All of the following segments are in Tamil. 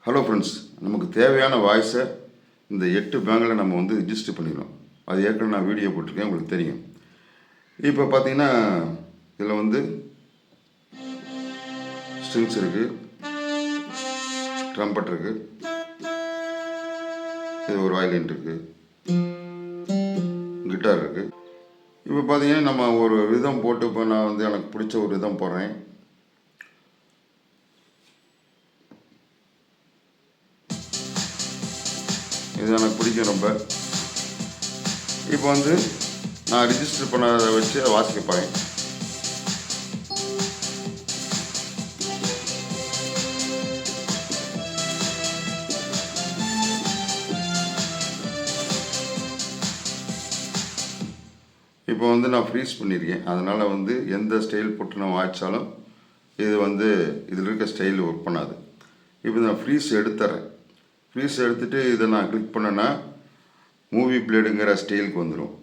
ஹலோ ஃப்ரெண்ட்ஸ், நமக்கு தேவையான வாய்ஸை இந்த 8 பேங்கில் நம்ம வந்து ரிஜிஸ்டர் பண்ணிடணும். அது ஏற்கனவே நான் வீடியோ போட்டிருக்கேன், உங்களுக்கு தெரியும். இப்போ பார்த்தீங்கன்னா இதில் வந்து ஸ்ட்ரிங்ஸ் இருக்குது, ட்ரம்பட் இருக்குது, இது ஒரு வயலின் இருக்குது, கிட்டார் இருக்குது. இப்போ பார்த்தீங்கன்னா நம்ம ஒரு ரிதம் போட்டு, இப்போ நான் வந்து எனக்கு பிடிச்ச ஒரு ரிதம் போடுறேன். இது எனக்கு பிடிக்கும் ரொம்ப. இப்போ வந்து நான் ரிஜிஸ்டர் பண்ணதை வச்சு வாசிக்க போகிறேன். இப்போ வந்து நான் ஃப்ரீஸ் பண்ணியிருக்கேன். அதனால் வந்து எந்த ஸ்டைல் போட்டு நான் வாய்ச்சாலும் இது வந்து இதில் இருக்க ஸ்டைல் ஒர்க் பண்ணாது. இப்போ நான் ஃப்ரீஸ் எடுத்துறேன். ஃப்ரீஸ் எடுத்துகிட்டு இதை நான் கிளிக் பண்ணேன்னா மூவி பிளேடுங்கிற ஸ்டைலுக்கு வந்துடும்.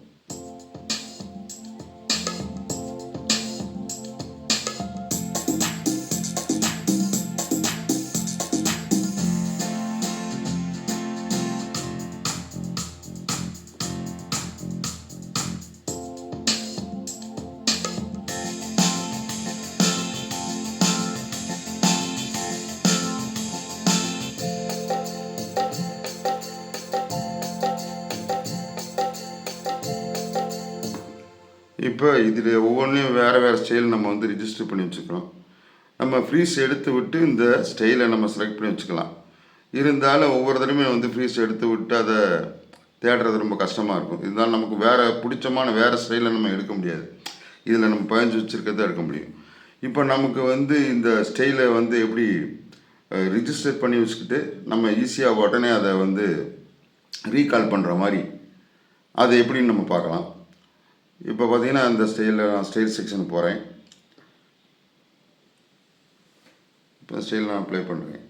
இப்போ இதில் ஒவ்வொன்றையும் வேறு ஸ்டைல் நம்ம வந்து ரிஜிஸ்டர் பண்ணி வச்சுக்கலாம். நம்ம ஃப்ரீஸ் எடுத்து விட்டு இந்த ஸ்டைலை நம்ம செலக்ட் பண்ணி வச்சுக்கலாம். இருந்தாலும் ஒவ்வொரு தடவையும் வந்து ஃப்ரீஸ் எடுத்து விட்டு அதை தேடுறது ரொம்ப கஷ்டமாக இருக்கும். இருந்தாலும் நமக்கு வேறு பிடிச்சமான வேறு ஸ்டைலை நம்ம எடுக்க முடியாது. இதில் நம்ம பயஞ்சு வச்சுருக்கிறத எடுக்க முடியும். இப்போ நமக்கு வந்து இந்த ஸ்டைலை வந்து எப்படி ரிஜிஸ்டர் பண்ணி வச்சுக்கிட்டு நம்ம ஈஸியாக உடனே அதை வந்து ரீகால் பண்ணுற மாதிரி அதை எப்படின்னு நம்ம பார்க்கலாம். இப்போ பார்த்தீங்கன்னா அந்த ஸ்டைலில் நான் ஸ்டைல் செக்ஷனுக்கு போகிறேன். இப்போ ஸ்டைல் நான் ப்ளே பண்ணுறேன்.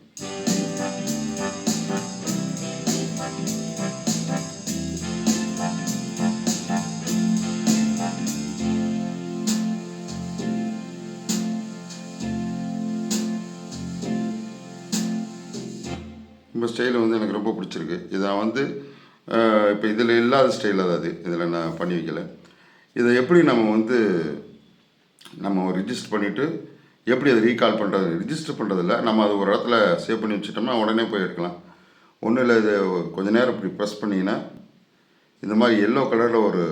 இப்போ ஸ்டைல் வந்து எனக்கு ரொம்ப பிடிச்சிருக்கு. இதை வந்து இப்போ இதில் இல்லாத ஸ்டைல் அதாவது இதில் நான் பண்ணி வைக்கலை. இதை எப்படி நம்ம வந்து நம்ம ரிஜிஸ்டர் பண்ணிவிட்டு எப்படி அதை ரீகால் பண்ணுறது, ரிஜிஸ்டர் பண்ணுறதில்ல, நம்ம அது ஒரு இடத்துல சேவ் பண்ணி வச்சுட்டோம்னா உடனே போய் எடுக்கலாம். ஒன்றும் இல்லை, இது கொஞ்சம் நேரம் இப்படி ப்ரெஸ் பண்ணிங்கன்னா இந்த மாதிரி எல்லோ கலரில் ஒரு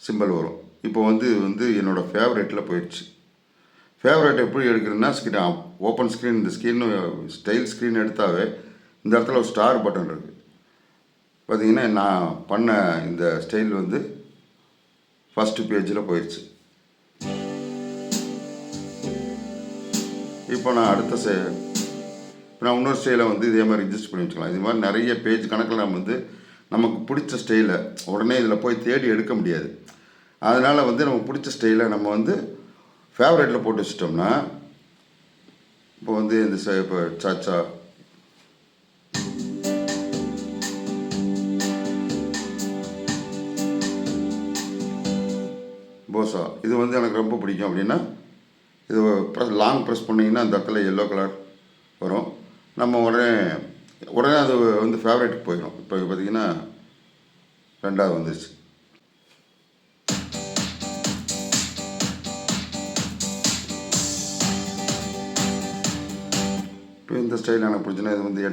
சிம்பிள் வரும். இப்போ வந்து என்னோடய ஃபேவரேட்டில் போயிடுச்சு. ஃபேவரேட் எப்படி எடுக்கிறதுனா ஓப்பன் ஸ்க்ரீன், இந்த ஸ்க்ரீன் ஸ்டைல் ஸ்க்ரீன் எடுத்தாவே இந்த இடத்துல ஒரு ஸ்டார் பட்டன் இருக்குது. பார்த்திங்கன்னா நான் பண்ண இந்த ஸ்டைல் வந்து ஃபஸ்ட்டு பேஜில் போயிடுச்சு. இப்போ நான் நான் இன்னொரு ஸ்டைலை வந்து இதே மாதிரி ரிஜிஸ்டர் பண்ணி வச்சுக்கலாம். இது மாதிரி நிறைய பேஜ் கணக்கில் நம்ம வந்து நமக்கு பிடிச்ச ஸ்டைலை உடனே இதில் போய் தேடி எடுக்க முடியாது. அதனால் வந்து நமக்கு பிடிச்ச ஸ்டைலை நம்ம வந்து ஃபேவரேட்டில் போட்டு வச்சிட்டோம்னா இப்போ வந்து இந்த இப்போ சாச்சா, போசா, இது வந்து எனக்கு ரொம்ப பிடிக்கும். அப்படின்னா இது லாங் ப்ரெஸ் பண்ணிங்கன்னா அந்த இடத்துல எல்லோ கலர் வரும். நம்ம உடனே அது வந்து ஃபேவரேட்டுக்கு போயிடும். இப்போ பார்த்திங்கன்னா ரெண்டாவது வந்துருச்சு. இப்போ இந்த ஸ்டைல் எனக்கு பிடிச்சுன்னா இது வந்து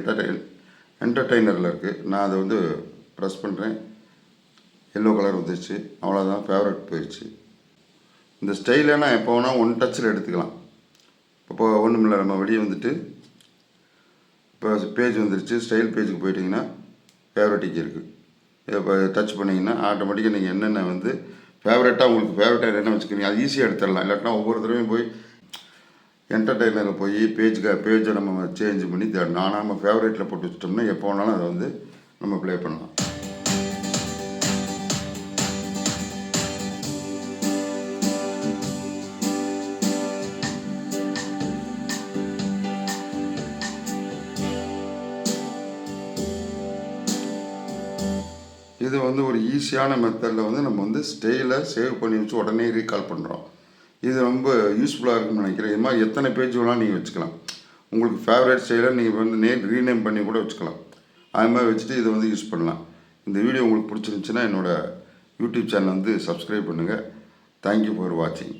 என்டர்டெய்னரில் இருக்குது. நான் அதை வந்து ப்ரெஸ் பண்ணுறேன், எல்லோ கலர் வந்துருச்சு. அவ்வளோதான், ஃபேவரட் போயிடுச்சு. இந்த ஸ்டைலைனா எப்போ வேணால் ஒன் டச்சில் எடுத்துக்கலாம். இப்போ ஒன்றும் இல்லை, நம்ம வெளியே வந்துட்டு இப்போ பேஜ் வந்துருச்சு. ஸ்டைல் பேஜுக்கு போயிட்டிங்கன்னா ஃபேவரட்டிக்கு இருக்குது. இப்போ டச் பண்ணிங்கன்னா ஆட்டோமேட்டிக்காக நீங்கள் என்னென்ன வந்து ஃபேவரட்டாக உங்களுக்கு ஃபேவரட்டாக என்ன வச்சுக்கிறீங்க அது ஈஸியாக எடுத்துடலாம். இல்லாட்டினா ஒவ்வொரு தடவையும் போய் என்டர்டெய்னரில் போய் பேஜை நம்ம சேஞ்ச் பண்ணி தேடணும். ஆனால் நம்ம ஃபேவரேட்டில் போட்டு வச்சிட்டோம்னா எப்போ வேணாலும் அதை வந்து நம்ம ப்ளே பண்ணலாம். இது வந்து ஒரு ஈஸியான மெத்தடில் வந்து நம்ம வந்து ஸ்டைலை சேவ் பண்ணி வச்சு உடனே ரீகால் பண்ணுறோம். இது ரொம்ப யூஸ்ஃபுல்லாக இருக்குன்னு நினைக்கிறேன். இது மாதிரி எத்தனை பேஜ் வேணாலும் நீங்கள் வச்சுக்கலாம். உங்களுக்கு ஃபேவரட் ஸ்டைலை நீங்கள் வந்து ரீநேம் பண்ணி கூட வச்சுக்கலாம். அது மாதிரி வச்சுட்டு இதை வந்து யூஸ் பண்ணலாம். இந்த வீடியோ உங்களுக்கு பிடிச்சிருந்துச்சுன்னா என்னோடய யூடியூப் சேனல் வந்து சப்ஸ்கிரைப் பண்ணுங்கள். தேங்க்யூ ஃபார் வாட்சிங்.